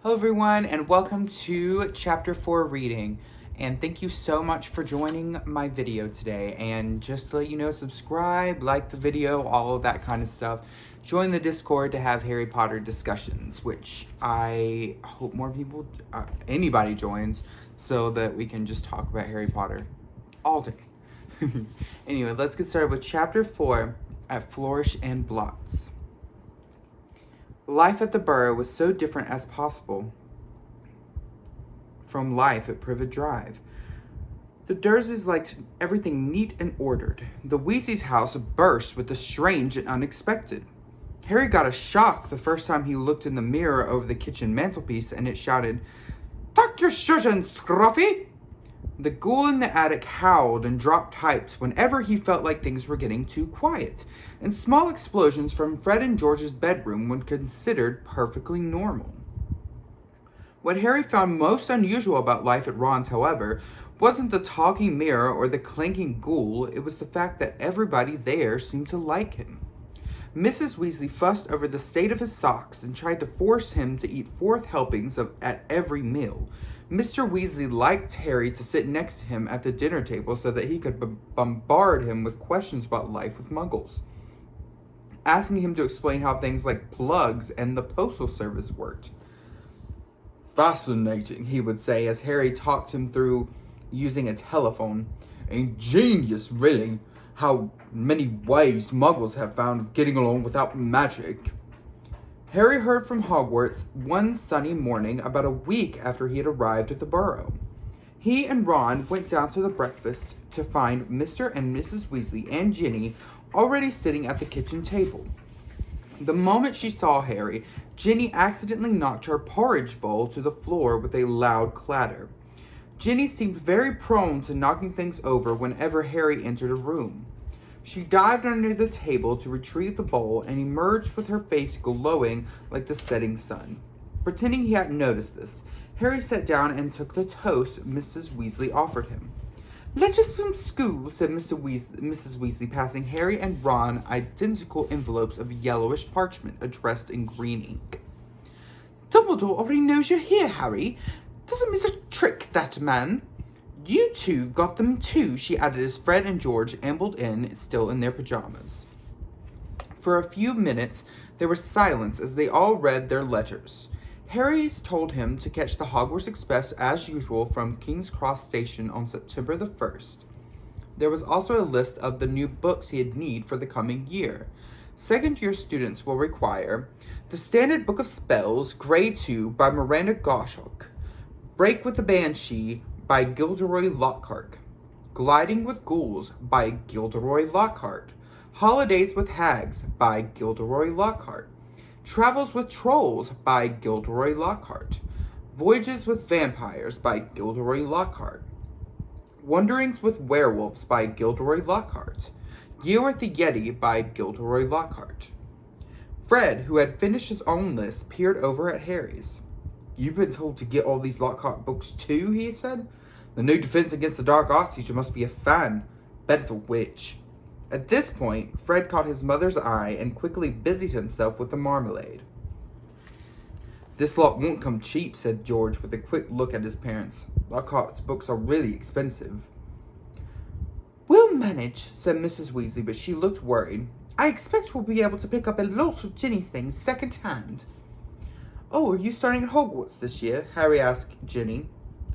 Hello, everyone, and welcome to Chapter 4 reading. And thank you so much for joining my video today. And just to let you know, subscribe, like the video, all of that kind of stuff. Join the Discord to have Harry Potter discussions, which I hope more people, anybody joins, so that we can just talk about Harry Potter all day. Anyway, let's get started with Chapter 4 at Flourish and Blots. Life at the Burrow was so different as possible from life at Privet Drive. The Dursleys liked everything neat and ordered. The Weasleys' house burst with the strange and unexpected. Harry got a shock the first time he looked in the mirror over the kitchen mantelpiece, and it shouted, "Tuck your shirt in, Scruffy!" The ghoul in the attic howled and dropped pipes whenever he felt like things were getting too quiet, and small explosions from Fred and George's bedroom were considered perfectly normal. What Harry found most unusual about life at Ron's, however, wasn't the talking mirror or the clanking ghoul, it was the fact that everybody there seemed to like him. Mrs. Weasley fussed over the state of his socks and tried to force him to eat 4 helpings at every meal. Mr. Weasley liked Harry to sit next to him at the dinner table so that he could bombard him with questions about life with Muggles, asking him to explain how things like plugs and the postal service worked. "Fascinating," he would say as Harry talked him through using a telephone. "Ingenious, really, how many ways Muggles have found of getting along without magic." Harry heard from Hogwarts one sunny morning about a week after he had arrived at the Burrow. He and Ron went down to the breakfast to find Mr. and Mrs. Weasley and Ginny already sitting at the kitchen table. The moment she saw Harry, Ginny accidentally knocked her porridge bowl to the floor with a loud clatter. Ginny seemed very prone to knocking things over whenever Harry entered a room. She dived under the table to retrieve the bowl and emerged with her face glowing like the setting sun. Pretending he hadn't noticed this, Harry sat down and took the toast Mrs. Weasley offered him. "Letters from school," said Mrs. Weasley, passing Harry and Ron identical envelopes of yellowish parchment addressed in green ink. "Dumbledore already knows you're here, Harry. Doesn't miss a trick, that man. You two got them too," she added as Fred and George ambled in, still in their pajamas. For a few minutes, there was silence as they all read their letters. Harry told him to catch the Hogwarts Express as usual from King's Cross Station on September the 1st. There was also a list of the new books he'd need for the coming year. Second-year students will require The Standard Book of Spells, Grade 2 by Miranda Goshawk, Break with the Banshee by Gilderoy Lockhart, Gliding with Ghouls by Gilderoy Lockhart, Holidays with Hags by Gilderoy Lockhart, Travels with Trolls by Gilderoy Lockhart, Voyages with Vampires by Gilderoy Lockhart, Wanderings with Werewolves by Gilderoy Lockhart, Year at the Yeti by Gilderoy Lockhart. Fred, who had finished his own list, peered over at Harry's. "You've been told to get all these Lockhart books too," he said. "The new Defense Against the Dark Arts teacher must be a fan. Bet it's a witch." At this point, Fred caught his mother's eye and quickly busied himself with the marmalade. "This lot won't come cheap," said George with a quick look at his parents. "Lockhart's books are really expensive." "We'll manage," said Mrs. Weasley, but she looked worried. "I expect we'll be able to pick up a lot of Ginny's things second-hand." "Oh, are you starting at Hogwarts this year?" Harry asked Ginny.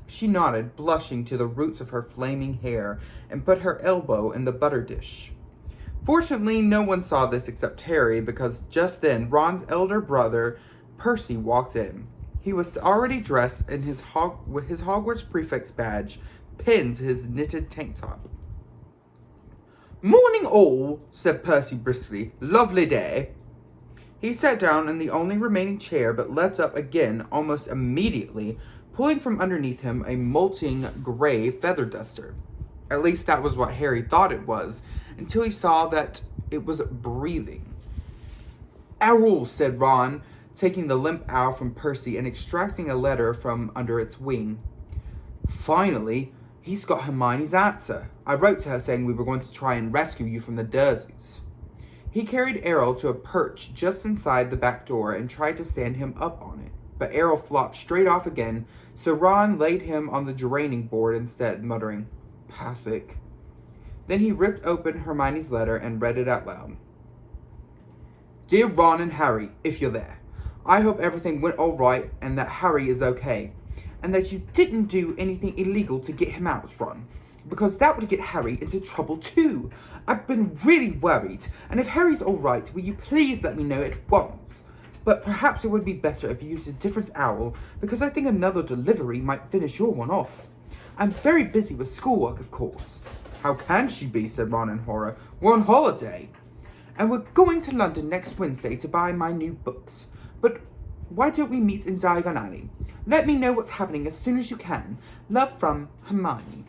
She nodded, blushing to the roots of her flaming hair, and put her elbow in the butter dish. Fortunately, no one saw this except Harry, because just then Ron's elder brother, Percy, walked in. He was already dressed in with his Hogwarts prefect's badge pinned to his knitted tank top. "Morning all," said Percy briskly. "Lovely day." He sat down in the only remaining chair, but leapt up again almost immediately, pulling from underneath him a molting gray feather duster. At least that was what Harry thought it was, until he saw that it was breathing. "Owl," said Ron, taking the limp owl from Percy and extracting a letter from under its wing. "Finally, he's got Hermione's answer. I wrote to her saying we were going to try and rescue you from the Dursleys." He carried Errol to a perch just inside the back door and tried to stand him up on it. but Errol flopped straight off again, so Ron laid him on the draining board instead, muttering, "Pathetic." Then he ripped open Hermione's letter and read it out loud. "Dear Ron and Harry, if you're there, I hope everything went all right and that Harry is okay, and that you didn't do anything illegal to get him out, Ron, because that would get Harry into trouble too. I've been really worried, and if Harry's all right, will you please let me know at once? But perhaps it would be better if you used a different owl, because I think another delivery might finish your one off. I'm very busy with schoolwork, of course." "How can she be?" said Ron in horror. "We're on holiday." "And we're going to London next Wednesday to buy my new books. But why don't we meet in Diagon Alley? Let me know what's happening as soon as you can. Love from Hermione."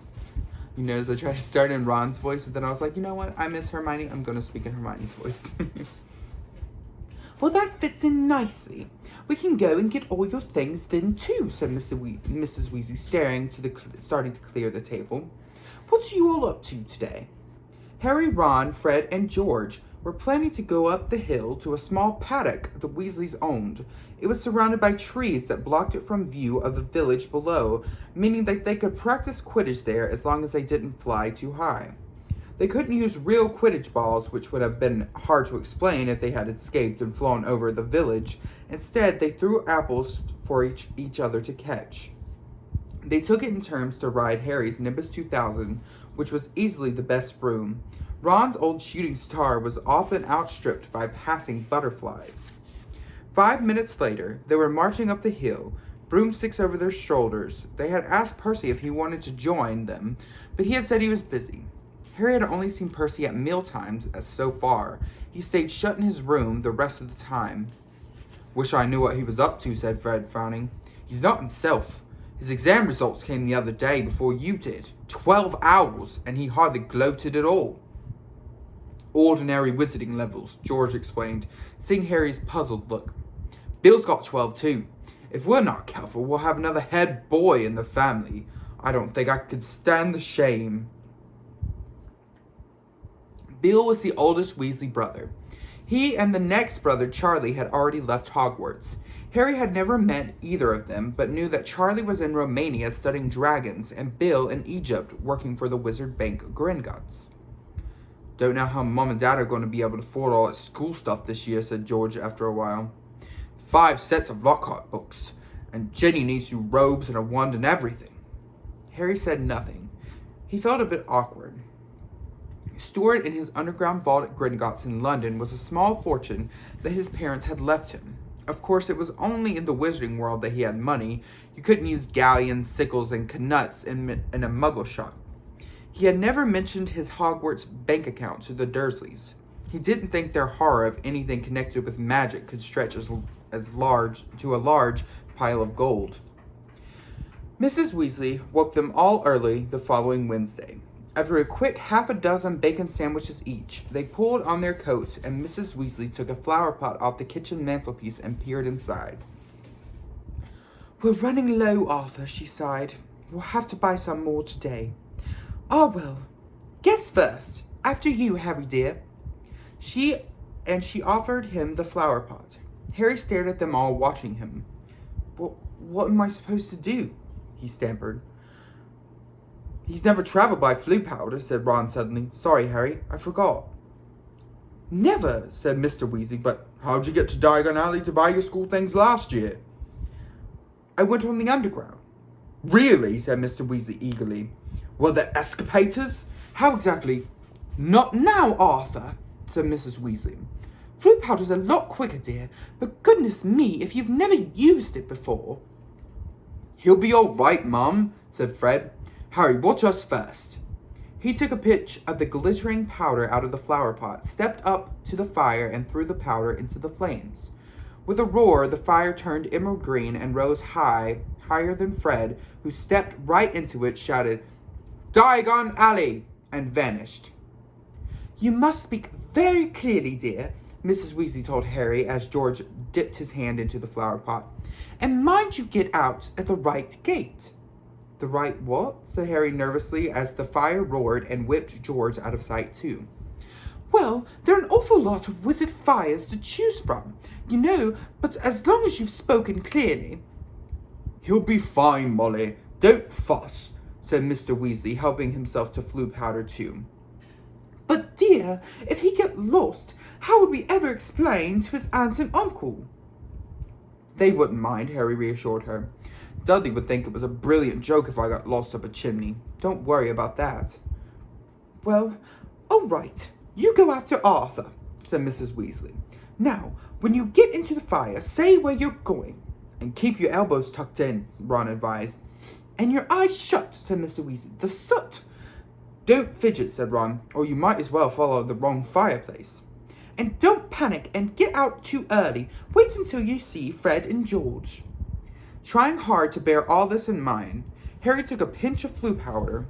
You notice I tried to start in Ron's voice, but then I was like, you know what? I miss Hermione. I'm going to speak in Hermione's voice. "Well, that fits in nicely. We can go and get all your things then too," said Mrs. Weasley, starting to clear the table. "What are you all up to today?" Harry, Ron, Fred, and George were planning to go up the hill to a small paddock the Weasleys owned. It was surrounded by trees that blocked it from view of the village below, meaning that they could practice Quidditch there as long as they didn't fly too high. They couldn't use real Quidditch balls, which would have been hard to explain if they had escaped and flown over the village. Instead, they threw apples for each other to catch. They took it in turns to ride Harry's Nimbus 2000, which was easily the best broom. Ron's old shooting star was often outstripped by passing butterflies. 5 minutes later, they were marching up the hill, broomsticks over their shoulders. They had asked Percy if he wanted to join them, but he had said he was busy. Harry had only seen Percy at mealtimes so far. He stayed shut in his room the rest of the time. "Wish I knew what he was up to," said Fred, frowning. "He's not himself. His exam results came the other day before you did. 12 hours, and he hardly gloated at all." "Ordinary wizarding levels," George explained, seeing Harry's puzzled look. "Bill's got 12 too. If we're not careful, we'll have another head boy in the family. I don't think I could stand the shame." Bill was the oldest Weasley brother. He and the next brother, Charlie, had already left Hogwarts. Harry had never met either of them, but knew that Charlie was in Romania studying dragons, and Bill in Egypt working for the wizard bank Gringotts. "Don't know how Mom and Dad are going to be able to afford all that school stuff this year," said George after a while. 5 sets of Lockhart books, and Jenny needs new robes and a wand and everything." Harry said nothing. He felt a bit awkward. Stored in his underground vault at Gringotts in London was a small fortune that his parents had left him. Of course, it was only in the wizarding world that he had money. You couldn't use galleons, sickles, and knuts in a muggle shop. He had never mentioned his Hogwarts bank account to the Dursleys. He didn't think their horror of anything connected with magic could stretch as large pile of gold. Mrs. Weasley woke them all early the following Wednesday. After a quick 6 bacon sandwiches each, they pulled on their coats, and Mrs. Weasley took a flower pot off the kitchen mantelpiece and peered inside. "We're running low, Arthur," she sighed. "We'll have to buy some more today." "Ah, well. Guess first. After you, Harry dear." She offered him the flower pot. Harry stared at them all, watching him. "Well, what am I supposed to do?" he stammered. "He's never traveled by Floo powder," said Ron suddenly. "Sorry, Harry, I forgot." "Never," said Mr. Weasley, "but how'd you get to Diagon Alley to buy your school things last year?" "I went on the underground." "Really?" said Mr. Weasley eagerly. "Were there escalators? How exactly—" "Not now, Arthur," said Mrs. Weasley. "Floo powder's a lot quicker, dear, but goodness me, if you've never used it before." "He'll be all right, Mum," said Fred. "Harry, watch us first." He took a pinch of the glittering powder out of the flower pot, stepped up to the fire, and threw the powder into the flames. With a roar, the fire turned emerald green and rose higher than Fred, who stepped right into it, shouted, "Diagon Alley!" and vanished. "You must speak very clearly, dear," Mrs. Weasley told Harry as George dipped his hand into the flower pot. "And mind you get out at the right gate." "The right what?" said Harry nervously as the fire roared and whipped George out of sight too. Well, there are an awful lot of wizard fires to choose from, you know, but as long as you've spoken clearly. He'll be fine, Molly. Don't fuss, said Mr. Weasley, helping himself to Floo powder too. But dear, if he get lost, how would we ever explain to his aunt and uncle? They wouldn't mind, Harry reassured her. Dudley would think it was a brilliant joke if I got lost up a chimney. Don't worry about that. Well, all right. You go after Arthur, said Mrs. Weasley. Now, when you get into the fire, say where you're going. And keep your elbows tucked in, Ron advised. And your eyes shut, said Mr. Weasley. The soot. Don't fidget, said Ron, or you might as well follow the wrong fireplace. And don't panic and get out too early. Wait until you see Fred and George. Trying hard to bear all this in mind, Harry took a pinch of Floo powder,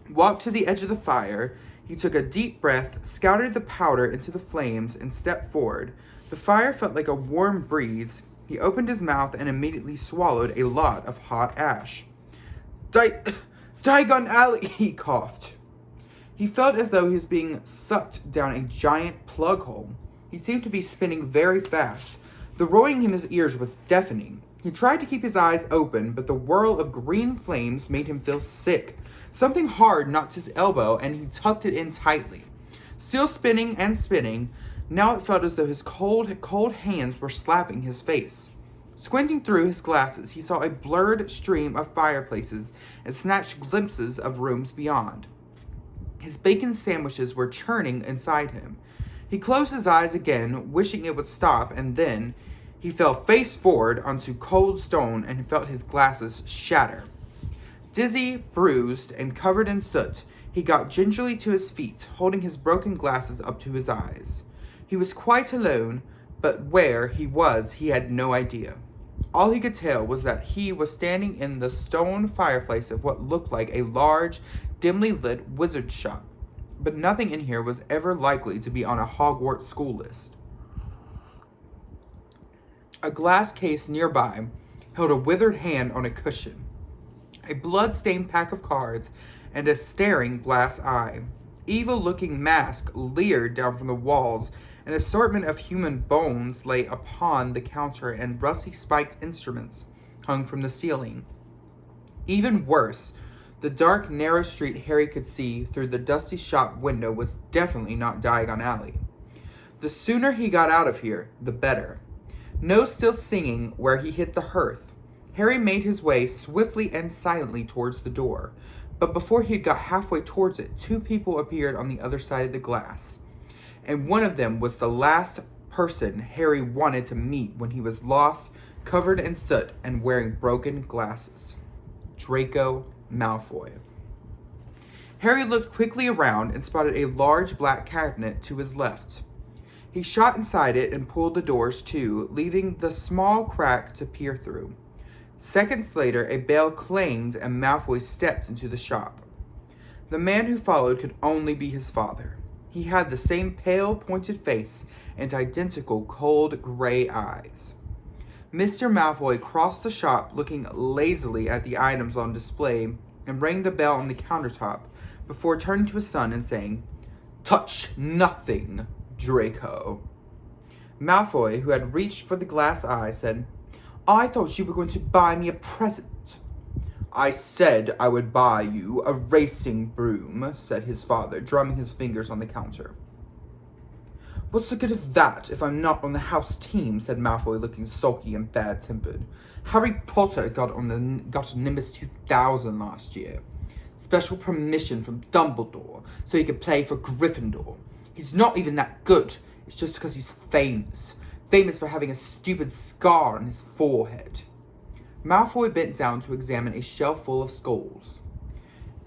walked to the edge of the fire. He took a deep breath, scattered the powder into the flames, and stepped forward. The fire felt like a warm breeze. He opened his mouth and immediately swallowed a lot of hot ash. Diagon Alley, he coughed. He felt as though he was being sucked down a giant plug hole. He seemed to be spinning very fast. The roaring in his ears was deafening. He tried to keep his eyes open, but the whirl of green flames made him feel sick. Something hard knocked his elbow, and he tucked it in tightly. Still spinning and spinning, now it felt as though his cold hands were slapping his face. Squinting through his glasses, he saw a blurred stream of fireplaces and snatched glimpses of rooms beyond. His bacon sandwiches were churning inside him. He closed his eyes again, wishing it would stop, and then he fell face forward onto cold stone and felt his glasses shatter. Dizzy, bruised, and covered in soot, he got gingerly to his feet, holding his broken glasses up to his eyes. He was quite alone, but where he was he had no idea. All he could tell was that he was standing in the stone fireplace of what looked like a large, dimly lit wizard shop, but nothing in here was ever likely to be on a Hogwarts school list. A glass case nearby held a withered hand on a cushion, a blood-stained pack of cards, and a staring glass eye. Evil-looking mask leered down from the walls. An assortment of human bones lay upon the counter, and rusty spiked instruments hung from the ceiling. Even worse, the dark, narrow street Harry could see through the dusty shop window was definitely not Diagon Alley. The sooner he got out of here, the better. No still singing where he hit the hearth. Harry made his way swiftly and silently towards the door, but before he had got halfway towards it, two people appeared on the other side of the glass, and one of them was the last person Harry wanted to meet when he was lost, covered in soot, and wearing broken glasses. Draco Malfoy. Harry looked quickly around and spotted a large black cabinet to his left. He shot inside it and pulled the doors to, leaving the small crack to peer through. Seconds later, a bell clanged and Malfoy stepped into the shop. The man who followed could only be his father. He had the same pale, pointed face and identical cold gray eyes. Mr. Malfoy crossed the shop, looking lazily at the items on display, and rang the bell on the countertop before turning to his son and saying, "Touch nothing, Draco." Malfoy, who had reached for the glass eye, said, "I thought you were going to buy me a present." "I said I would buy you a racing broom," said his father, drumming his fingers on the counter. "What's the good of that if I'm not on the house team?" said Malfoy, looking sulky and bad-tempered. "Harry Potter got Nimbus 2000 last year. Special permission from Dumbledore so he could play for Gryffindor. He's not even that good. It's just because he's famous. Famous for having a stupid scar on his forehead." Malfoy bent down to examine a shelf full of skulls.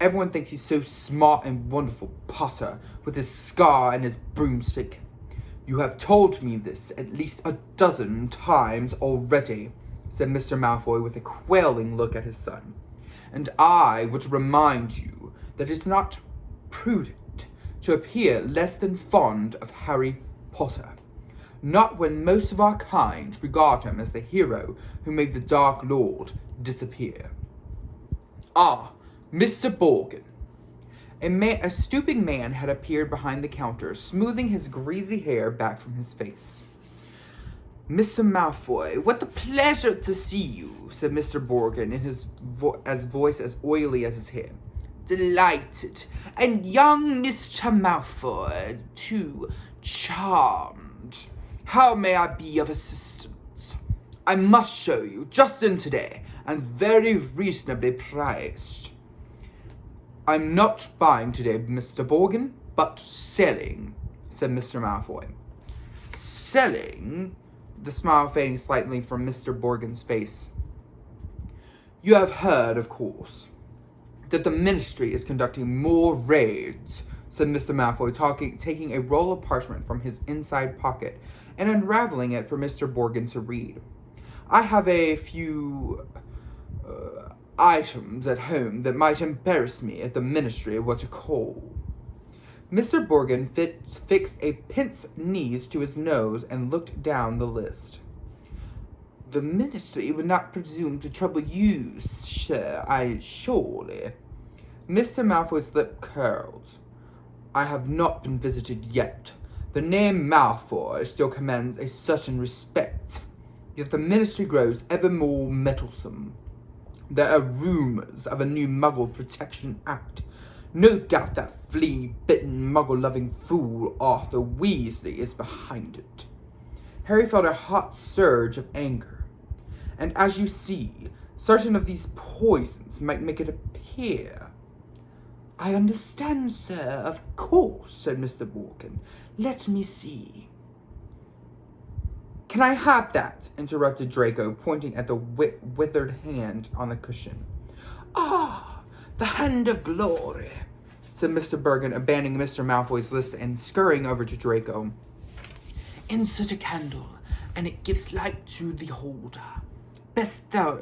"Everyone thinks he's so smart and wonderful, Potter, with his scar and his broomstick. You have told me this at least a dozen times already," said Mr. Malfoy with a quailing look at his son. "And I would remind you that it's not prudent to appear less than fond of Harry Potter. Not when most of our kind regard him as the hero who made the Dark Lord disappear. Ah, Mr. Borgin." A stooping man had appeared behind the counter, smoothing his greasy hair back from his face. "Mr. Malfoy, what a pleasure to see you," said Mr. Borgin in his voice as oily as his hair. "Delighted. And young Mr. Malfoy, too. Charmed. How may I be of assistance? I must show you, just in today, and very reasonably priced." "I'm not buying today, Mr. Borgin, but selling," said Mr. Malfoy. "Selling?" The smile fading slightly from Mr. Borgin's face. "You have heard, of course, that the Ministry is conducting more raids," said Mr. Malfoy, taking a roll of parchment from his inside pocket and unraveling it for Mr. Borgin to read. "I have a few items at home that might embarrass me if the Ministry were to call." Mr. Borgin fixed a pince-nez to his nose and looked down the list. "The Ministry would not presume to trouble you, sir, surely." Mr. Malfoy's lip curled. "I have not been visited yet. The name Malfoy still commands a certain respect. Yet the Ministry grows ever more meddlesome. There are rumors of a new Muggle Protection Act. No doubt that flea-bitten, muggle-loving fool Arthur Weasley is behind it." Harry felt a hot surge of anger. "And as you see, certain of these poisons might make it appear." "I understand, sir, of course," said Mr. Borgin. "Let me see." "Can I have that?" interrupted Draco, pointing at the withered hand on the cushion. "Ah, the hand of glory," said Mr. Borgin, abandoning Mr. Malfoy's list and scurrying over to Draco. "Insert a candle, and it gives light to the holder. Best thou,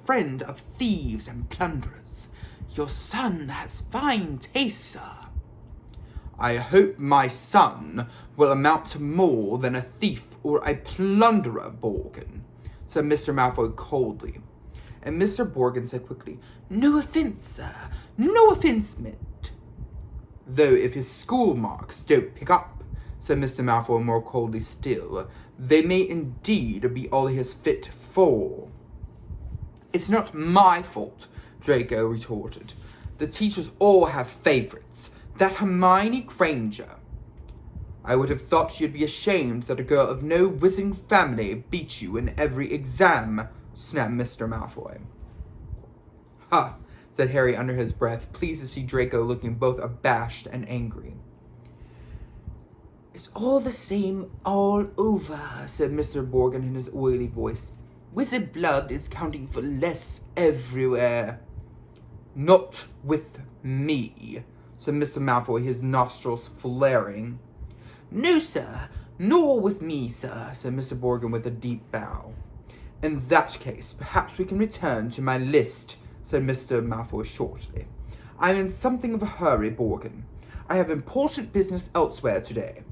friend of thieves and plunderers. Your son has fine taste, sir." "I hope my son will amount to more than a thief or a plunderer, Borgin," said Mr. Malfoy coldly. And Mr. Borgin said quickly, "No offense, sir. No offense meant." "Though if his school marks don't pick up," said Mr. Malfoy more coldly still, "they may indeed be all he is fit for." "It's not my fault," Draco retorted. "The teachers all have favorites. That Hermione Granger." "I would have thought you'd be ashamed that a girl of no wizarding family beat you in every exam," snapped Mr. Malfoy. "Ha," said Harry under his breath, pleased to see Draco looking both abashed and angry. "It's all the same all over," said Mr. Borgin in his oily voice. "Wizard blood is counting for less everywhere." "Not with me," said Mr. Malfoy, his nostrils flaring. "No, sir, nor with me, sir," said Mr. Borgin with a deep bow. "In that case, perhaps we can return to my list," said Mr. Malfoy shortly. "I'm in something of a hurry, Borgin. I have important business elsewhere today."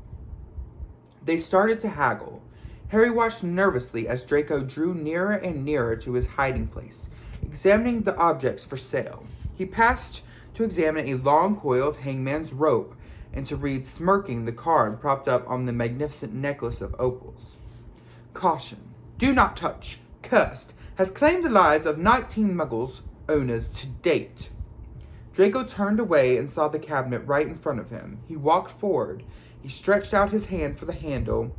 They started to haggle. Harry watched nervously as Draco drew nearer and nearer to his hiding place, examining the objects for sale. He passed to examine a long coil of hangman's rope and to read, smirking, the card propped up on the magnificent necklace of opals. "Caution. Do not touch. Cursed. Has claimed the lives of 19 Muggles owners to date." Draco turned away and saw the cabinet right in front of him. He walked forward. He stretched out his hand for the handle.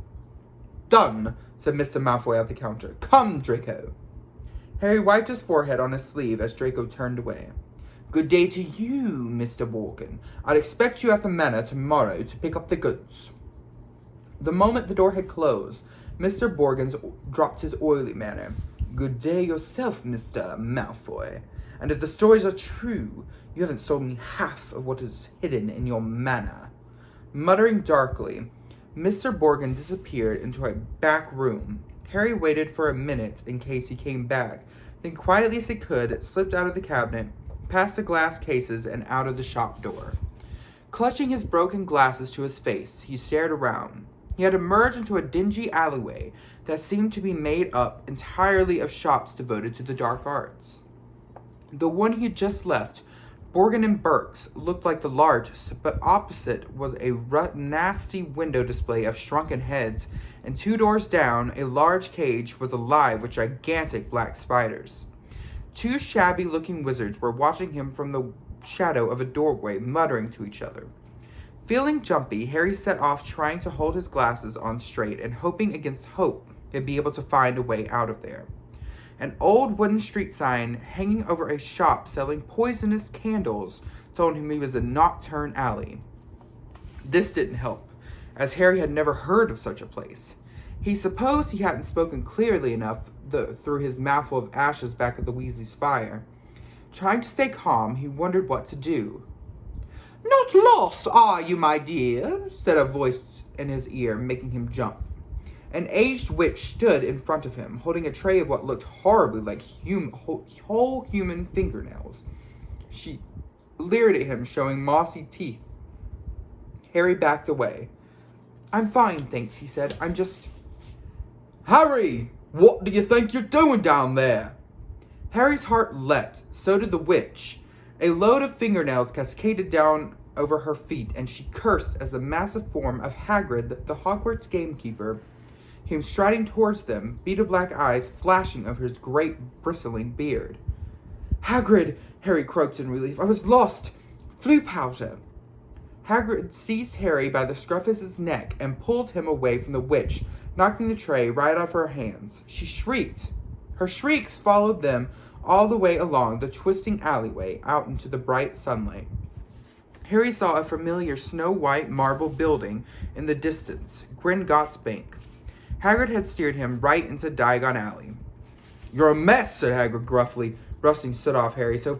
"Done," said Mr. Malfoy at the counter. "Come, Draco." Harry wiped his forehead on his sleeve as Draco turned away. "Good day to you, Mr. Borgin. I'd expect you at the manor tomorrow to pick up the goods." The moment the door had closed, Mr. Borgin dropped his oily manner. "Good day yourself, Mr. Malfoy. And if the stories are true, you haven't sold me half of what is hidden in your manor." Muttering darkly, Mr. Borgin disappeared into a back room. Harry waited for a minute in case he came back, then quietly as he could, slipped out of the cabinet, past the glass cases, and out of the shop door. Clutching his broken glasses to his face, he stared around. He had emerged into a dingy alleyway that seemed to be made up entirely of shops devoted to the dark arts. The one he had just left Borgin and Burke's looked like the largest, but opposite was a nasty window display of shrunken heads, and 2 doors down, a large cage was alive with gigantic black spiders. 2 shabby-looking wizards were watching him from the shadow of a doorway, muttering to each other. Feeling jumpy, Harry set off trying to hold his glasses on straight and hoping against hope he'd be able to find a way out of there. An old wooden street sign hanging over a shop selling poisonous candles told him he was in Knockturn Alley. This didn't help, as Harry had never heard of such a place. He supposed he hadn't spoken clearly enough through his mouthful of ashes back at the Weasley's fire. Trying to stay calm, he wondered what to do. "Not lost, are you, my dear?" said a voice in his ear, making him jump. An aged witch stood in front of him, holding a tray of what looked horribly like whole human fingernails. She leered at him, showing mossy teeth. Harry backed away. "I'm fine, thanks," he said. "I'm just..." "Harry! What do you think you're doing down there?" Harry's heart leapt. So did the witch. A load of fingernails cascaded down over her feet, and she cursed as the massive form of Hagrid, the Hogwarts gamekeeper, came striding towards them, beady black eyes flashing over his great bristling beard. "Hagrid!" Harry croaked in relief. "I was lost! Floo powder!" Hagrid seized Harry by the scruff of his neck and pulled him away from the witch, knocking the tray right off her hands. She shrieked. Her shrieks followed them all the way along the twisting alleyway out into the bright sunlight. Harry saw a familiar snow-white marble building in the distance, Gringotts Bank. Hagrid had steered him right into Diagon Alley. "You're a mess," said Hagrid gruffly, brushing soot off Harry so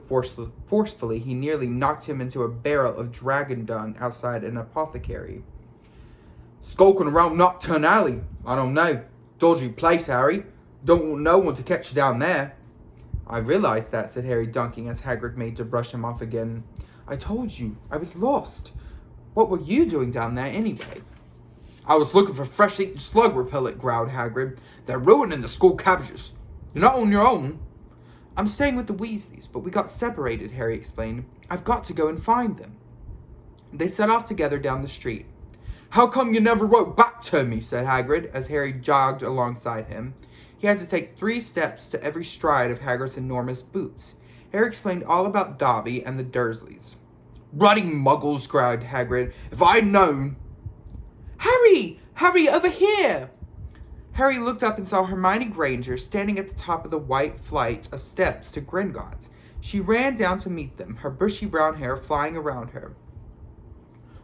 forcefully he nearly knocked him into a barrel of dragon dung outside an apothecary. "Skulking around Knockturn Alley? I don't know. Dodgy place, Harry. Don't want no one to catch you down there." "I realized that," said Harry, dunking as Hagrid made to brush him off again. "I told you, I was lost. What were you doing down there anyway?" "I was looking for fresh-eaten slug repellent," growled Hagrid. "They're ruining the school cabbages. You're not on your own." "I'm staying with the Weasleys, but we got separated," Harry explained. "I've got to go and find them." They set off together down the street. "How come you never wrote back to me?" said Hagrid, as Harry jogged alongside him. He had to take 3 steps to every stride of Hagrid's enormous boots. Harry explained all about Dobby and the Dursleys. "Bloody muggles," growled Hagrid. "If I'd known..." "Harry! Harry, over here!" Harry looked up and saw Hermione Granger standing at the top of the white flight of steps to Gringotts. She ran down to meet them, her bushy brown hair flying around her.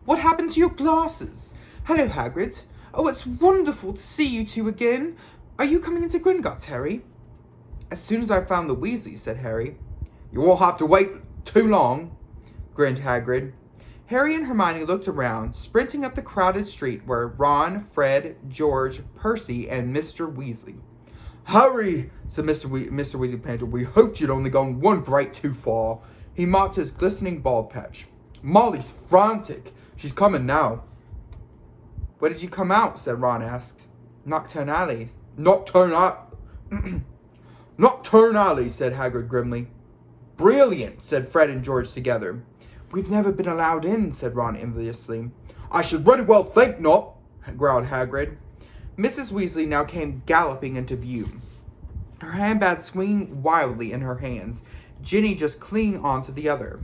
"What happened to your glasses? Hello, Hagrid. Oh, it's wonderful to see you two again. Are you coming into Gringotts, Harry?" "As soon as I found the Weasleys," said Harry. "You won't have to wait too long," grinned Hagrid. Harry and Hermione looked around. Sprinting up the crowded street were Ron, Fred, George, Percy, and Mr. Weasley. "Harry," said Mr. Weasley panted, "we hoped you'd only gone one break too far." He mopped his glistening bald patch. "Molly's frantic. She's coming now." "Where did you come out?" said Ron asked. "Knockturn Alley." Knockturn Alley, said Hagrid grimly. "Brilliant," said Fred and George together. "We've never been allowed in," said Ron enviously. "I should pretty well think not," growled Hagrid. Mrs. Weasley now came galloping into view, her handbag swinging wildly in her hands, Ginny just clinging on to the other.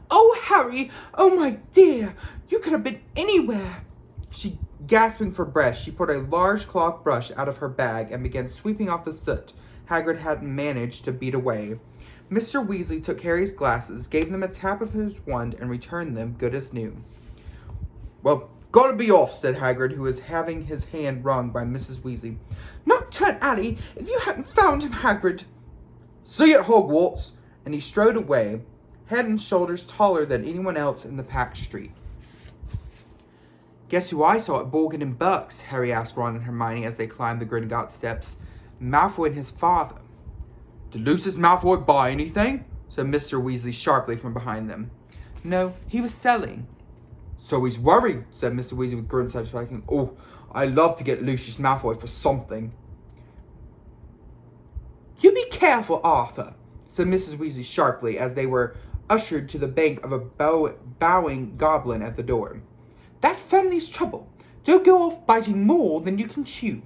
"Oh, Harry! Oh, my dear! You could have been anywhere!" Gasping for breath, she pulled a large cloth brush out of her bag and began sweeping off the soot Hagrid had managed to beat away. Mr. Weasley took Harry's glasses, gave them a tap of his wand, and returned them good as new. "Well, gotta be off," said Hagrid, who was having his hand wrung by Mrs. Weasley. "Knockturn Alley, if you hadn't found him, Hagrid." "See you at Hogwarts," and he strode away, head and shoulders taller than anyone else in the packed street. "Guess who I saw at Borgin and Burke's?" Harry asked Ron and Hermione as they climbed the Gringotts steps. "Malfoy and his father." "Did Lucius Malfoy buy anything?" said Mr. Weasley sharply from behind them. "No, he was selling." "So he's worried," said Mr. Weasley with grim satisfaction. "Oh, I'd love to get Lucius Malfoy for something." "You be careful, Arthur," said Mrs. Weasley sharply as they were ushered to the bank of a bowing goblin at the door. "That family's trouble. Don't go off biting more than you can chew."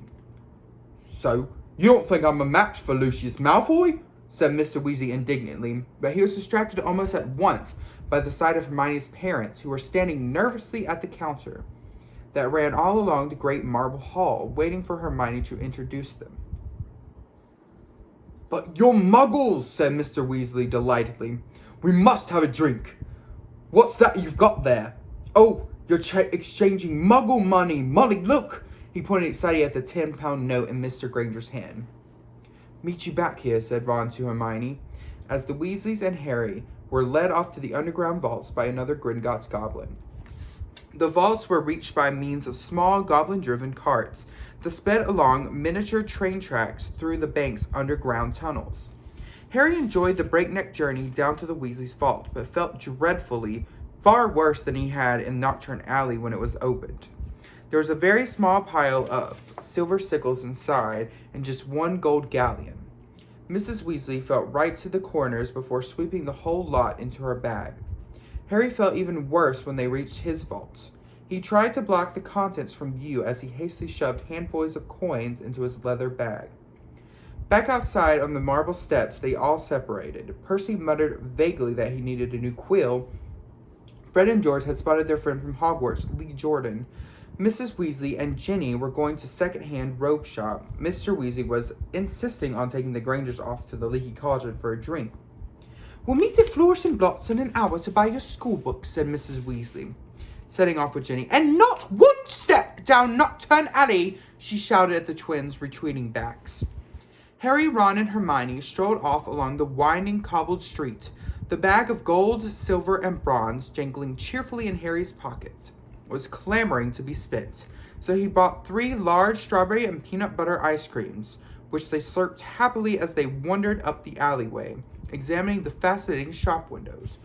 "So, you don't think I'm a match for Lucius Malfoy?" said Mr. Weasley indignantly, but he was distracted almost at once by the sight of Hermione's parents, who were standing nervously at the counter that ran all along the great marble hall, waiting for Hermione to introduce them. "But you're muggles," said Mr. Weasley delightedly. "We must have a drink. What's that you've got there?" "Oh, you're exchanging muggle money. Molly, look!" He pointed excitedly at the £10 note in Mr. Granger's hand. "Meet you back here," said Ron to Hermione, as the Weasleys and Harry were led off to the underground vaults by another Gringotts goblin. The vaults were reached by means of small goblin-driven carts that sped along miniature train tracks through the bank's underground tunnels. Harry enjoyed the breakneck journey down to the Weasleys' vault, but felt dreadfully, far worse than he had in Knockturn Alley when it was opened. There was a very small pile of silver sickles inside, and just one gold galleon. Mrs. Weasley felt right to the corners before sweeping the whole lot into her bag. Harry felt even worse when they reached his vault. He tried to block the contents from view as he hastily shoved handfuls of coins into his leather bag. Back outside on the marble steps, they all separated. Percy muttered vaguely that he needed a new quill. Fred and George had spotted their friend from Hogwarts, Lee Jordan. Mrs. Weasley and Ginny were going to second-hand robe shop. Mr. Weasley was insisting on taking the Grangers off to the Leaky Cauldron for a drink. "We'll meet at Flourish and Blotts in an hour to buy your school books," said Mrs. Weasley, setting off with Ginny. "And not one step down Knockturn Alley!" she shouted at the twins' retreating backs. Harry, Ron, and Hermione strolled off along the winding cobbled street, the bag of gold, silver, and bronze jangling cheerfully in Harry's pocket. Was clamoring to be spent, so he bought 3 large strawberry and peanut butter ice creams, which they slurped happily as they wandered up the alleyway, examining the fascinating shop windows.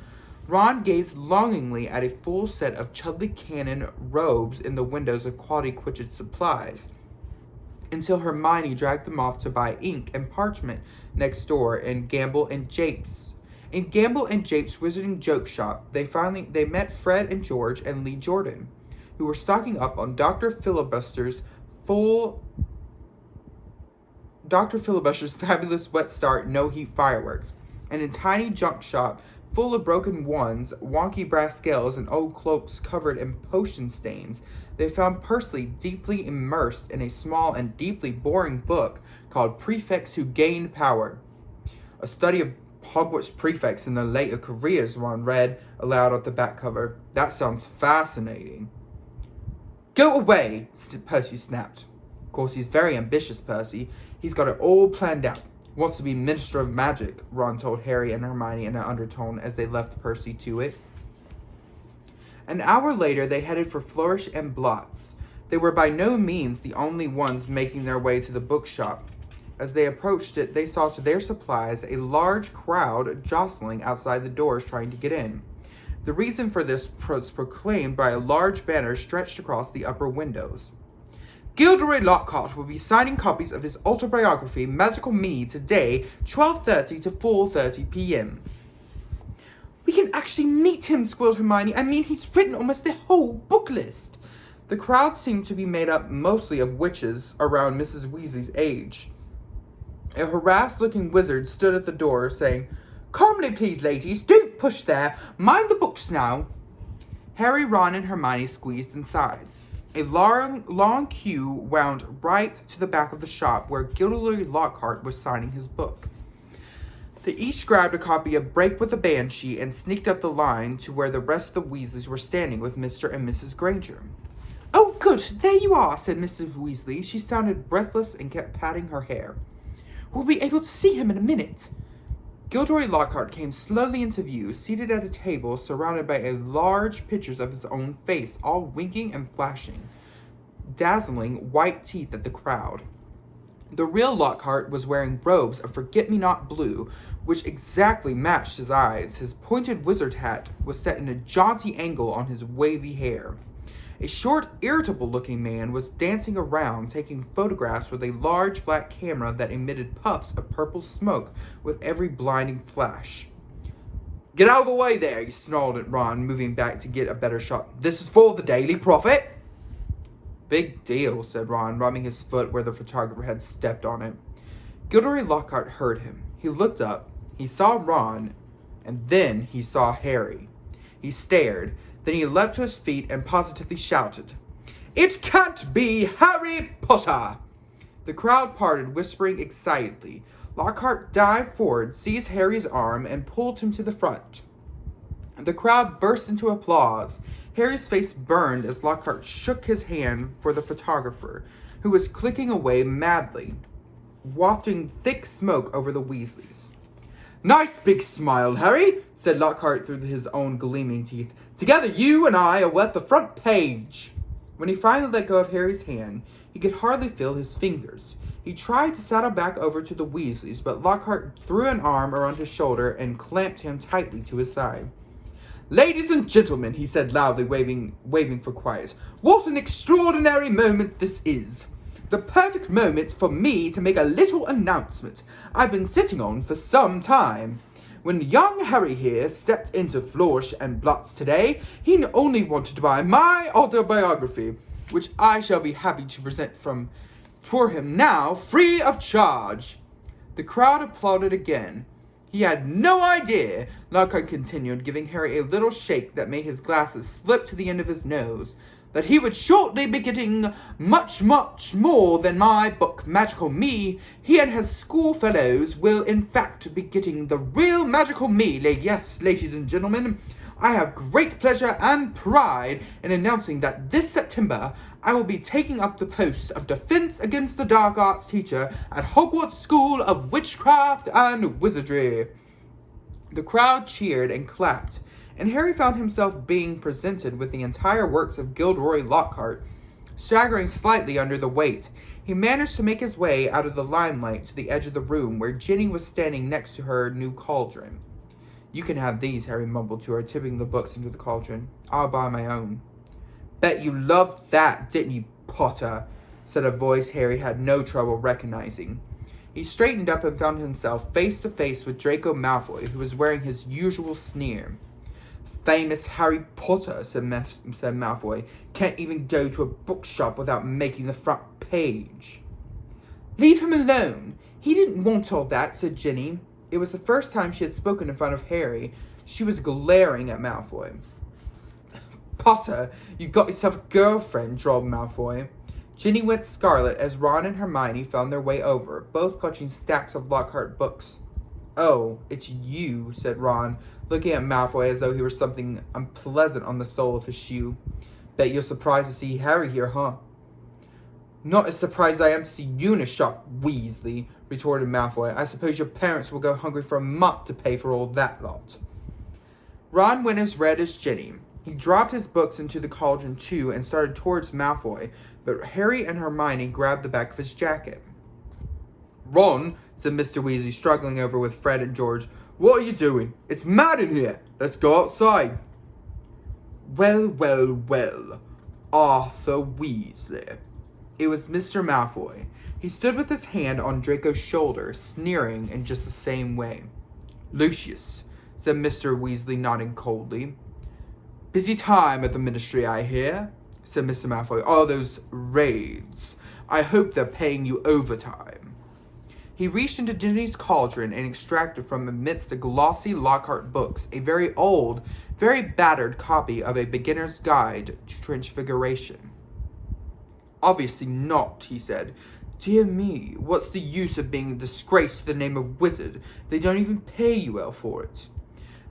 Ron gazed longingly at a full set of Chudley Cannon robes in the windows of Quality Quidditch Supplies, until Hermione dragged them off to buy ink and parchment next door in Gamble and Japes. In Gamble and Japes' Wizarding Joke Shop, they met Fred and George and Lee Jordan, who were stocking up on Dr. Filibuster's fabulous wet start no-heat fireworks, and in Tiny Junk Shop, full of broken wands, wonky brass scales, and old cloaks covered in potion stains, they found Percy deeply immersed in a small and deeply boring book called Prefects Who Gained Power. A study of Hogwarts prefects in their later careers, Ron read aloud at the back cover. "That sounds fascinating." "Go away," Percy snapped. Of course, he's very ambitious, Percy. He's got it all planned out. Wants to be Minister of Magic, Ron told Harry and Hermione in an undertone as they left Percy to it. An hour later, they headed for Flourish and Blotts. They were by no means the only ones making their way to the bookshop. As they approached it, they saw to their surprise a large crowd jostling outside the doors trying to get in. The reason for this was proclaimed by a large banner stretched across the upper windows. "Gilderoy Lockhart will be signing copies of his autobiography, Magical Me, today, 12:30 to 4:30 p.m. "We can actually meet him," squealed Hermione. "I mean, he's written almost the whole book list." The crowd seemed to be made up mostly of witches around Mrs. Weasley's age. A harassed-looking wizard stood at the door, saying, "Calmly, please, ladies. Don't push there. Mind the books now." Harry, Ron, and Hermione squeezed inside. A long queue wound right to the back of the shop where Gilderoy Lockhart was signing his book. They each grabbed a copy of Break with the Banshee and sneaked up the line to where the rest of the Weasleys were standing with Mr. and Mrs. Granger. "Oh, good, there you are," said Mrs. Weasley. She sounded breathless and kept patting her hair. "We'll be able to see him in a minute." Gilderoy Lockhart came slowly into view, seated at a table surrounded by large pictures of his own face, all winking and flashing dazzling white teeth at the crowd. The real Lockhart was wearing robes of forget-me-not blue, which exactly matched his eyes. His pointed wizard hat was set in a jaunty angle on his wavy hair. A short, irritable-looking man was dancing around, taking photographs with a large black camera that emitted puffs of purple smoke with every blinding flash. Get out of the way there, he snarled at Ron, moving back to get a better shot. This is for the Daily Prophet. Big deal, said Ron, rubbing his foot where the photographer had stepped on it. Gilderoy Lockhart heard him. He looked up, he saw Ron, and then he saw Harry. He stared, then he leapt to his feet and positively shouted, "It can't be Harry Potter!" The crowd parted, whispering excitedly. Lockhart dived forward, seized Harry's arm, and pulled him to the front. The crowd burst into applause. Harry's face burned as Lockhart shook his hand for the photographer, who was clicking away madly, wafting thick smoke over the Weasleys. "Nice big smile, Harry," said Lockhart through his own gleaming teeth. "Together you and I are worth the front page." When he finally let go of Harry's hand, he could hardly feel his fingers. He tried to saddle back over to the Weasleys, but Lockhart threw an arm around his shoulder and clamped him tightly to his side. "Ladies and gentlemen," he said loudly, waving for quiet, "what an extraordinary moment this is. The perfect moment for me to make a little announcement I've been sitting on for some time. When young Harry here stepped into Flourish and Blots today, he only wanted to buy my autobiography, which I shall be happy to present for him now, free of charge." The crowd applauded again. "He had no idea," Lockhart continued, giving Harry a little shake that made his glasses slip to the end of his nose, "that he would shortly be getting much, much more than my book, Magical Me. He and his schoolfellows will, in fact, be getting the real Magical Me. Yes, ladies and gentlemen, I have great pleasure and pride in announcing that this September I will be taking up the post of Defense Against the Dark Arts teacher at Hogwarts School of Witchcraft and Wizardry." The crowd cheered and clapped, and Harry found himself being presented with the entire works of Gilderoy Lockhart. Staggering slightly under the weight, he managed to make his way out of the limelight to the edge of the room where Ginny was standing next to her new cauldron. "You can have these," Harry mumbled to her, tipping the books into the cauldron. "I'll buy my own." "Bet you loved that, didn't you, Potter?" said a voice Harry had no trouble recognizing. He straightened up and found himself face to face with Draco Malfoy, who was wearing his usual sneer. "Famous Harry Potter," said Malfoy, "can't even go to a bookshop without making the front page." "Leave him alone. He didn't want all that," said Ginny. It was the first time she had spoken in front of Harry. She was glaring at Malfoy. "Potter, you got yourself a girlfriend," drawled Malfoy. Ginny went scarlet as Ron and Hermione found their way over, both clutching stacks of Lockhart books. "Oh, it's you," said Ron, looking at Malfoy as though he were something unpleasant on the sole of his shoe. "Bet you're surprised to see Harry here, huh?" "Not as surprised as I am to see you in a shop, Weasley," retorted Malfoy. "I suppose your parents will go hungry for a month to pay for all that lot." Ron went as red as Ginny. He dropped his books into the cauldron too and started towards Malfoy, but Harry and Hermione grabbed the back of his jacket. "Ron," said Mr. Weasley, struggling over with Fred and George, "what are you doing? It's mad in here. Let's go outside." Well, well, well, Arthur Weasley. It was Mr. Malfoy. He stood with his hand on Draco's shoulder, sneering in just the same way. "Lucius," said Mr. Weasley, nodding coldly. "Busy time at the Ministry, I hear," said Mr. Malfoy. "All those raids. I hope they're paying you overtime." He reached into Ginny's cauldron and extracted from amidst the glossy Lockhart books a very old, very battered copy of A Beginner's Guide to Transfiguration. "Obviously not," he said. "Dear me, what's the use of being a disgrace to the name of wizard? They don't even pay you well for it."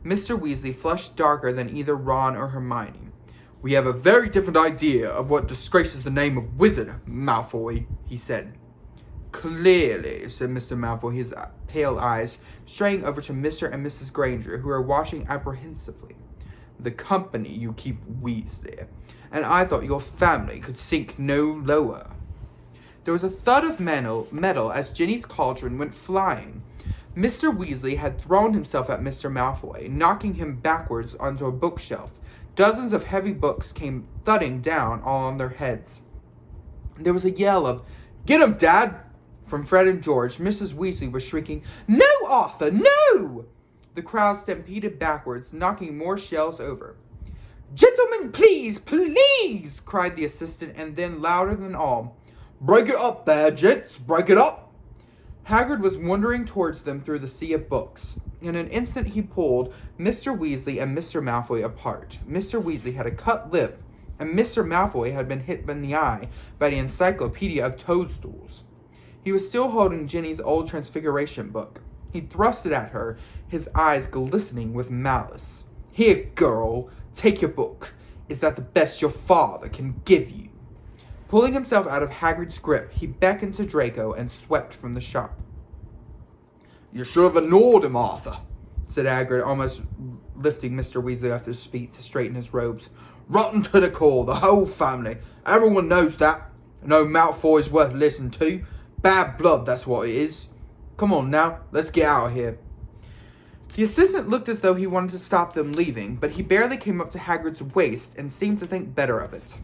Mr. Weasley flushed darker than either Ron or Hermione. "We have a very different idea of what disgraces the name of wizard, Malfoy," he said. "Clearly," said Mr. Malfoy, his pale eyes straying over to Mr. and Mrs. Granger, who were watching apprehensively. "The company you keep, Weasley, and I thought your family could sink no lower." There was a thud of metal as Ginny's cauldron went flying. Mr. Weasley had thrown himself at Mr. Malfoy, knocking him backwards onto a bookshelf. Dozens of heavy books came thudding down all on their heads. There was a yell of, "Get him, Dad!" from Fred and George. Mrs. Weasley was shrieking, "No, Arthur, no!" The crowd stampeded backwards, knocking more shells over. "Gentlemen, please, please!" cried the assistant, and then, louder than all, "Break it up there, gents, break it up!" Hagrid was wandering towards them through the sea of books. In an instant he pulled Mr. Weasley and Mr. Malfoy apart. Mr. Weasley had a cut lip, and Mr. Malfoy had been hit in the eye by the Encyclopedia of Toadstools. He was still holding Ginny's old Transfiguration book. He thrust it at her, his eyes glistening with malice. "Here, girl, take your book. Is that the best your father can give you?" Pulling himself out of Hagrid's grip, he beckoned to Draco and swept from the shop. "You should have ignored him, Arthur," said Hagrid, almost lifting Mr. Weasley off his feet to straighten his robes. "Rotten to the core, the whole family. Everyone knows that. No Malfoy's worth listening to. Bad blood, that's what it is. Come on now, let's get out of here." The assistant looked as though he wanted to stop them leaving, but he barely came up to Hagrid's waist and seemed to think better of it.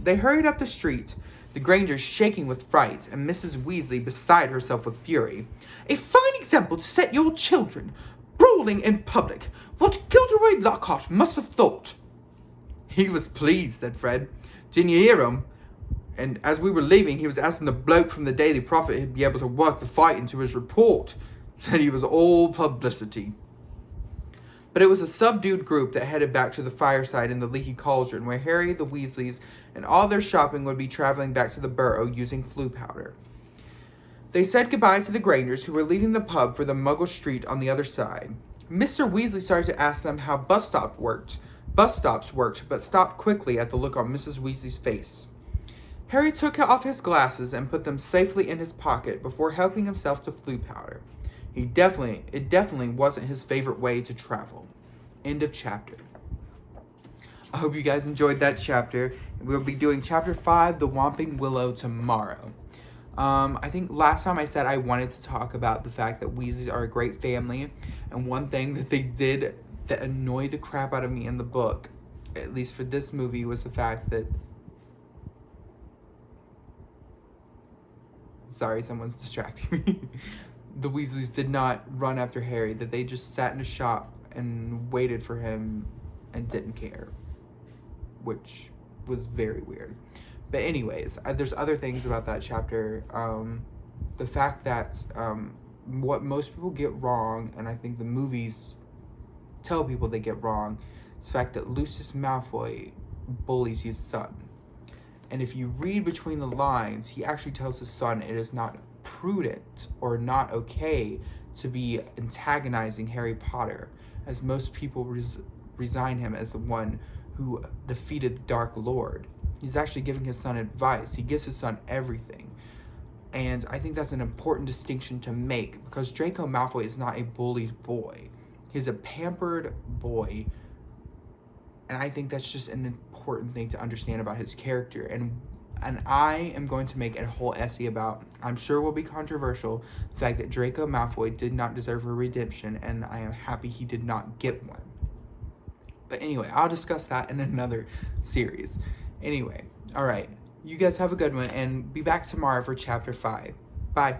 They hurried up the street, the Grangers shaking with fright, and Mrs. Weasley beside herself with fury. "A fine example to set your children, brawling in public. What Gilderoy Lockhart must have thought." "He was pleased," said Fred. "Didn't you hear him? And as we were leaving, he was asking the bloke from the Daily Prophet if he'd be able to work the fight into his report. Said he was all publicity." But it was a subdued group that headed back to the fireside in the Leaky Cauldron, where Harry, the Weasleys, and all their shopping would be traveling back to the Burrow using Floo powder. They said goodbye to the Grangers, who were leaving the pub for the Muggle Street on the other side. Mr. Weasley started to ask them how bus stops worked, but stopped quickly at the look on Mrs. Weasley's face. Harry took off his glasses and put them safely in his pocket before helping himself to Floo powder. It definitely wasn't his favorite way to travel. End of chapter. I hope you guys enjoyed that chapter. We'll be doing chapter 5, The Whomping Willow, tomorrow. I think last time I said I wanted to talk about the fact that Weasleys are a great family, and one thing that they did that annoyed the crap out of me in the book, at least for this movie, was the fact that... Sorry, someone's distracting me. The Weasleys did not run after Harry, that they just sat in a shop and waited for him and didn't care, which was very weird. But anyways, there's other things about that chapter. The fact that what most people get wrong, and I think the movies tell people they get wrong, is the fact that Lucius Malfoy bullies his son. And if you read between the lines, he actually tells his son it is not prudent or not okay to be antagonizing Harry Potter, as most people resign him as the one who defeated the Dark Lord. He's actually giving his son advice. He gives his son everything. And I think that's an important distinction to make, because Draco Malfoy is not a bullied boy. He's a pampered boy. And I think that's just an important thing to understand about his character. And I am going to make a whole essay about, I'm sure will be controversial, the fact that Draco Malfoy did not deserve a redemption, and I am happy he did not get one. But anyway, I'll discuss that in another series. Anyway, alright, you guys have a good one, and be back tomorrow for chapter 5. Bye.